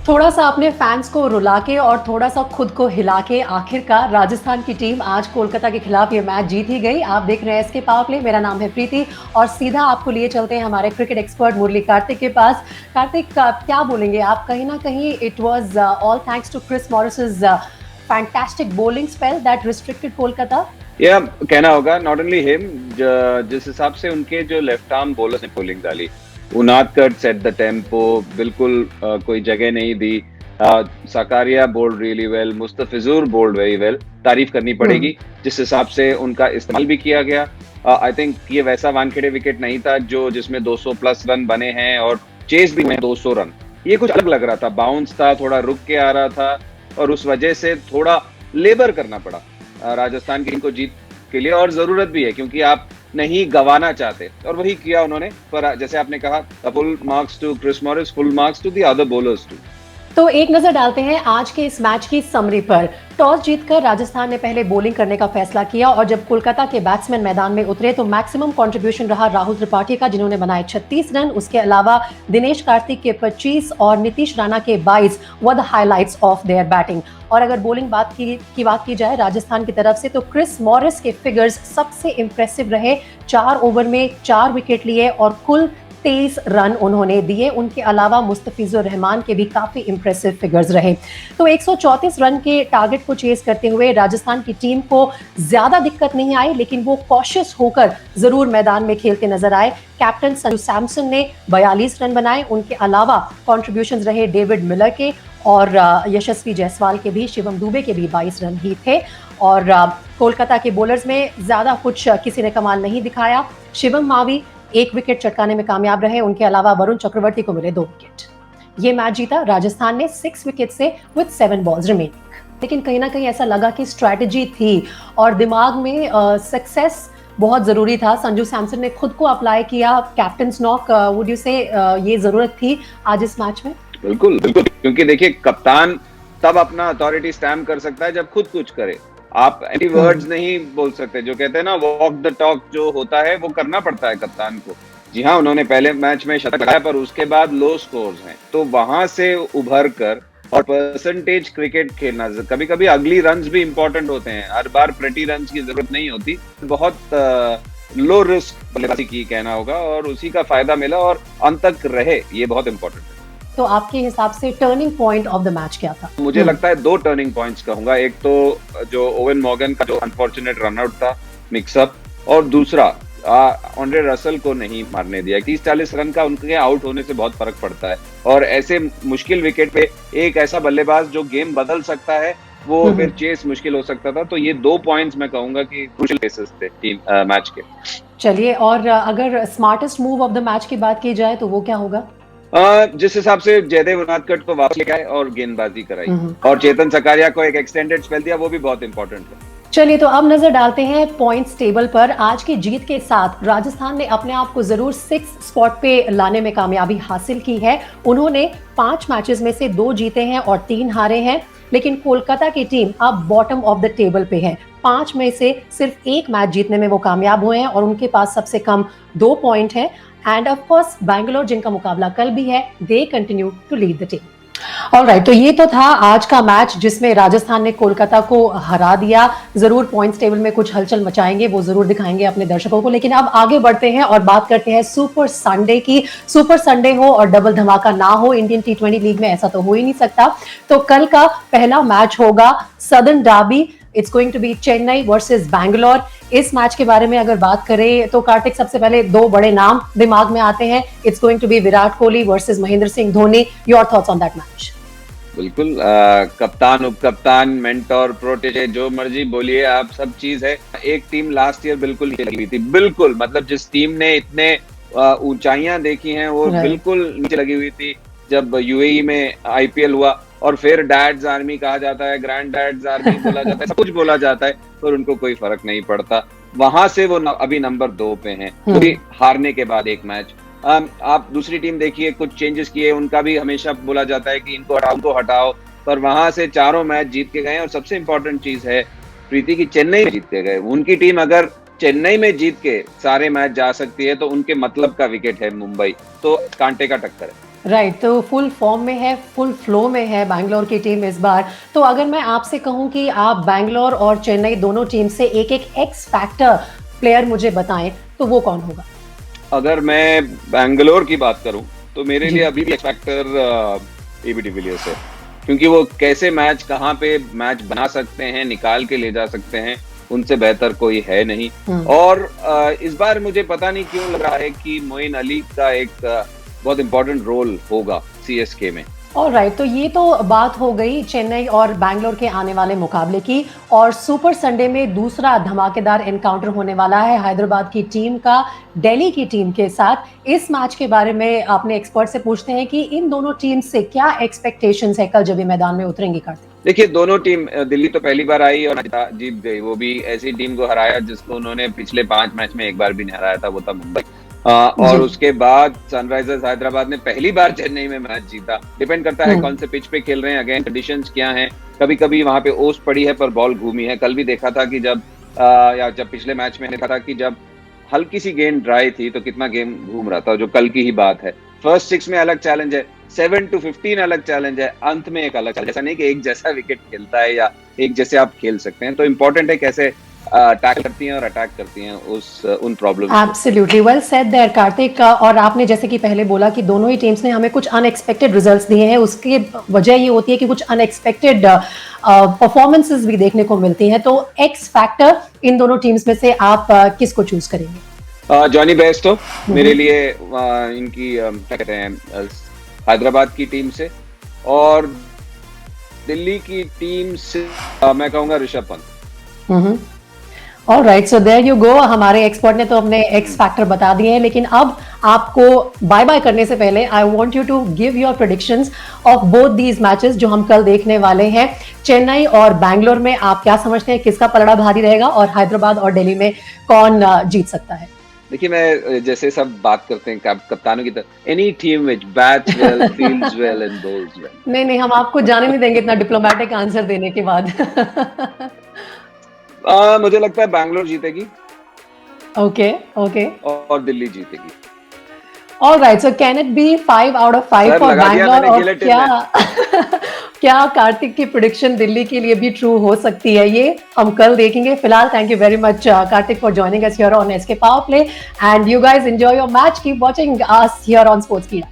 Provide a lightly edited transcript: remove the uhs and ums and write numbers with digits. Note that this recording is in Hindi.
थोड़ा सा अपने फैंस को रुला के और थोड़ा सा खुद को हिला के आखिरकार राजस्थान की टीम आज कोलकाता के खिलाफ ये मैच जीत ही गई। आप देख रहे हैं इसके पावर प्ले। मेरा नाम है प्रीति और सीधा आपको लिए चलते हैं हमारे क्रिकेट एक्सपर्ट मुरली कार्तिक के पास। कार्तिक, क्या बोलेंगे आप? कहीं ना कहीं it was all thanks to Chris Morris's fantastic bowling spell that restricted Kolkata. या कहना होगा नॉट ओनली हिम, जिस हिसाब से उनके जो लेफ्ट आर्म बॉलर्स ने बॉलिंग डाली, उनादकट सेट द टेम्पो, बिल्कुल कोई जगह नहीं दी। Sakariya bowled really well, Mustafizur bowled very well, तारीफ करनी पड़ेगी जिस हिसाब से उनका इस्तेमाल भी किया गया। आई थिंक ये वैसा वानखेड़े विकेट नहीं था जो जिसमें 200 प्लस रन बने हैं और चेस भी हुए 200 रन। ये कुछ अलग लग रहा था, बाउंस था, थोड़ा रुक के आ रहा था और उस वजह से थोड़ा लेबर करना पड़ा राजस्थान की टीम को जीत के लिए, और जरूरत भी है क्योंकि आप नहीं गवाना चाहते, और वही किया उन्होंने। पर जैसे आपने कहा, full marks to Chris Morris, full marks to the other bowlers too. तो एक नजर डालते हैं आज के इस मैच की समरी पर। टॉस जीतकर राजस्थान ने पहले बॉलिंग करने का फैसला किया और जब कोलकाता के बैट्समैन मैदान में उतरे तो मैक्सिमम कंट्रीब्यूशन रहा राहुल त्रिपाठी का, जिन्होंने बनाए 36 रन। उसके अलावा दिनेश कार्तिक के 25 और नीतीश राणा के 22 were the highlights of their batting. और अगर बॉलिंग बात की जाए राजस्थान की तरफ से, तो क्रिस मॉरिस के फिगर्स सबसे इंप्रेसिव रहे। 4 ओवर में 4 विकेट लिए और कुल 23 रन उन्होंने दिए। उनके अलावा मुस्तफिजुर रहमान के भी काफी इंप्रेसिव फिगर्स रहे। तो 134 रन के टारगेट को चेस करते हुए राजस्थान की टीम को ज्यादा दिक्कत नहीं आई, लेकिन वो कॉशियस होकर जरूर मैदान में खेलते नजर आए। कैप्टन संजू सैमसन ने 42 रन बनाए। उनके अलावा कॉन्ट्रीब्यूशंस रहे डेविड मिलर के और यशस्वी जायसवाल के भी, शिवम दुबे के भी 22 रन ही थे। और कोलकाता के बॉलर्स में ज्यादा कुछ किसी ने कमाल नहीं दिखाया। शिवम मावी 1 विकेट चटकाने में कामयाब रहे। उनके अलावा वरुण चक्रवर्ती को मिले 2 विकेट। ये मैच जीता राजस्थान ने 6 विकेट से विद 7 बॉल्स रिमेनिंग। लेकिन कहीं ना कहीं ऐसा लगा कि स्ट्रैटेजी थी और दिमाग में सक्सेस बहुत जरूरी था। संजू सैमसन ने खुद को अप्लाई किया, कैप्टन नॉक, वुड यू से ये जरूरत थी आज इस मैच में? बिल्कुल बिल्कुल, क्योंकि देखिए, कप्तान तब अपना अथॉरिटी स्टैम्प कर सकता है जब खुद कुछ करे। आप एनी वर्ड्स नहीं बोल सकते, जो कहते हैं ना वॉक द टॉक, जो होता है वो करना पड़ता है कप्तान को। जी हाँ, उन्होंने पहले मैच में शतक लगाया पर उसके बाद लो स्कोर्स हैं, तो वहां से उभर कर और परसेंटेज क्रिकेट खेलना, कभी कभी अगली रन्स भी इंपॉर्टेंट होते हैं, हर बार प्रेटी रन्स की जरूरत नहीं होती। बहुत लो रिस्क बल्लेबाजी की कहना होगा और उसी का फायदा मिला और अंत तक रहे, ये बहुत इंपॉर्टेंट है। तो आपके हिसाब से turning point of the match क्या था? मुझे लगता है 2 टर्निंग पॉइंट्स कहूंगा। एक तो जो ओवेन मॉर्गन का जो अनफॉर्चुनेट रनआउट था, मिक्सअप, और दूसरा ऑन्ड्रे रसल को नहीं मारने दिया। 30-40 रन का उनके आउट होने से बहुत फर्क पड़ता है, और ऐसे मुश्किल विकेट पे एक ऐसा बल्लेबाज जो गेम बदल सकता है, वो फिर चेस मुश्किल हो सकता था। तो ये 2 पॉइंट्स मैं कहूंगा कि क्रूशियल केसेस थे टीम मैच के। चलिए, और अगर smartest move of the match की बात की जाए तो वो क्या होगा? जिस हिसाब से जयदेव उनादकट को वापस लेके आए और गेंदबाजी कराई और चेतन सकारिया को एक एक्सटेंडेड स्पेल दिया, वो भी बहुत इंपॉर्टेंट है। चलिए, तो अब नजर डालते हैं पॉइंट्स टेबल पर। आज की जीत के साथ राजस्थान ने अपने आप को जरूर 6 स्पॉट पे लाने में कामयाबी हासिल की है। उन्होंने 5 मैचेस में से 2 जीते हैं और 3 हारे हैं। लेकिन कोलकाता की टीम अब बॉटम ऑफ द टेबल पे है। 5 में से सिर्फ 1 मैच जीतने में वो कामयाब हुए हैं और उनके पास सबसे कम 2 पॉइंट है। एंड ऑफ कोर्स बैंगलोर, जिनका मुकाबला कल भी है, they continue to lead the team. Alright, तो ये तो था आज का मैच जिसमें राजस्थान ने कोलकाता को हरा दिया। जरूर पॉइंट्स टेबल में कुछ हलचल मचाएंगे, वो जरूर दिखाएंगे अपने दर्शकों को। लेकिन अब आगे बढ़ते हैं और बात करते हैं सुपर संडे की। सुपर संडे हो और डबल धमाका ना हो इंडियन T20 लीग में, ऐसा तो हो ही नहीं सकता। तो कल का पहला मैच होगा southern derby. It's going to be Chennai versus Bangalore. इस मैच के बारे में अगर बात करें तो कार्तिक, सबसे पहले 2 बड़े नाम दिमाग में आते हैं। It's going to be Virat Kohli versus Mahendra Singh Dhoni. Your thoughts on that match? बिल्कुल, कप्तान, उप कप्तान, मेंटोर, प्रोटेजे, जो मर्जी बोलिए आप, सब चीज है। एक टीम लास्ट ईयर बिल्कुल नीचे लगी हुई थी, बिल्कुल, मतलब जिस टीम ने इतने ऊंचाइयां देखी हैं वो बिल्कुल नीचे लगी हुई थी। जब यूएई में IPL हुआ और फिर डैड्स आर्मी कहा जाता है, ग्रैंड डैड्स आर्मी बोला जाता है, सब कुछ बोला जाता है, पर उनको कोई फर्क नहीं पड़ता। वहां से वो अभी नंबर 2 पे हैं, हारने के बाद 1 मैच। आप दूसरी टीम देखिए, कुछ चेंजेस किए, उनका भी हमेशा बोला जाता है कि इनको हटाओ, पर वहां से 4 मैच जीत के गए। और सबसे इंपॉर्टेंट चीज है प्रीति की, चेन्नई में जीत के गए। उनकी टीम अगर चेन्नई में जीत के सारे मैच जा सकती है तो उनके मतलब का विकेट है मुंबई, तो कांटे का टक्कर है। राइट, तो फुल फॉर्म में है, फुल फ्लो में है बैंगलोर की टीम इस बार। तो अगर मैं आपसे कहूं कि आप बैंगलोर और चेन्नई दोनों टीम से एक एक एक्स फैक्टर प्लेयर मुझे बताएं, तो वो कौन होगा? अगर मैं बैंगलोर की बात करूं तो मेरे जी। लिए अभी भी एक्स फैक्टर एबी डिविलियर्स है, क्योंकि वो कैसे मैच कहाँ पे मैच बना सकते हैं, निकाल के ले जा सकते हैं, उनसे बेहतर कोई है नहीं। हम्म। और इस बार मुझे पता नहीं क्यों लग रहा है कि मोइन अली का एक बहुत इंपॉर्टेंट रोल होगा सीएसके में। ऑलराइट, तो ये तो बात हो गई चेन्नई और बैंगलोर के आने वाले मुकाबले की। और सुपर संडे में दूसरा धमाकेदार एनकाउंटर होने वाला है हैदराबाद की टीम का दिल्ली की टीम के साथ। इस मैच के बारे में अपने एक्सपर्ट से पूछते हैं कि इन दोनों टीम से क्या एक्सपेक्टेशंस है कल जब ये मैदान में उतरेंगे। कार्तिक, देखिए, दोनों टीम, दिल्ली तो पहली बार आई और जीत गई, वो भी ऐसी टीम को हराया जिसको उन्होंने पिछले 5 मैच में एक बार भी नहीं हराया था, वो था मुंबई। और जी। उसके बाद सनराइजर्स हैदराबाद ने पहली बार चेन्नई में मैच जीता। डिपेंड करता है कौन से पिच पे खेल रहे हैं, अगेन कंडीशंस क्या हैं। कभी कभी वहां पे ओस पड़ी है पर बॉल घूमी है। कल भी देखा था कि जब पिछले मैच में देखा था कि जब हल्की सी गेंद ड्राई थी तो कितना गेम घूम रहा था, जो कल की ही बात है। फर्स्ट 6 में अलग चैलेंज है, 7 to 15 अलग चैलेंज है, अंत में एक अलग चैलेंज। ऐसा नहीं कि एक जैसा विकेट खेलता है या एक जैसे आप खेल सकते हैं। तो इम्पोर्टेंट है कैसे टैकल करती हैं और अटैक करती हैं उन प्रॉब्लम्स को। Absolutely well said there Karthik. और आपने जैसे कि पहले बोला कि दोनों ही टीम्स ने हमें कुछ अनएक्सपेक्टेड रिजल्ट्स दिए हैं, उसकी वजह ये होती है कि कुछ अनएक्सपेक्टेड परफॉर्मेंसेस भी देखने को मिलती हैं। तो एक्स फैक्टर इन दोनों टीम्स में से आप किसको चूज करेंगे? जॉनी बेस्टो मेरे लिए इनकी क्या कहते हैं, हैदराबाद की टीम से। और दिल्ली की टीम से मैं कहूंगा Rishabh Pant. Alright, so there you go. हमारे एक्सपर्ट ने तो अपने एक्स फैक्टर बता दिए हैं, लेकिन अब आपको बाय बाय करने से पहले I want you to give your predictions of both these matches जो हम कल देखने वाले हैं। चेन्नई और बैंगलोर में आप क्या समझते हैं, किसका पलड़ा भारी रहेगा, और हैदराबाद और दिल्ली में कौन जीत सकता है? देखिए, मैं जैसे सब बात करते हैं कप्तानों की तरह, any team which bats well, fields well and balls well. नहीं नहीं, हम आपको जाने नहीं देंगे इतना डिप्लोमेटिक आंसर देने के बाद। मुझे लगता है बैंगलोर जीतेगी ओके ओके, और दिल्ली जीतेगी। Alright, so can it be 5 out of 5 sir, for लगा दिया बैंगलोर? मैंने और गिलेटिन क्या में। क्या कार्तिक की प्रिडिक्शन दिल्ली के लिए भी ट्रू हो सकती है, ये हम कल देखेंगे। फिलहाल thank you very much Karthik for joining us here on SK power play, and you guys enjoy your match, keep watching us here on sports की।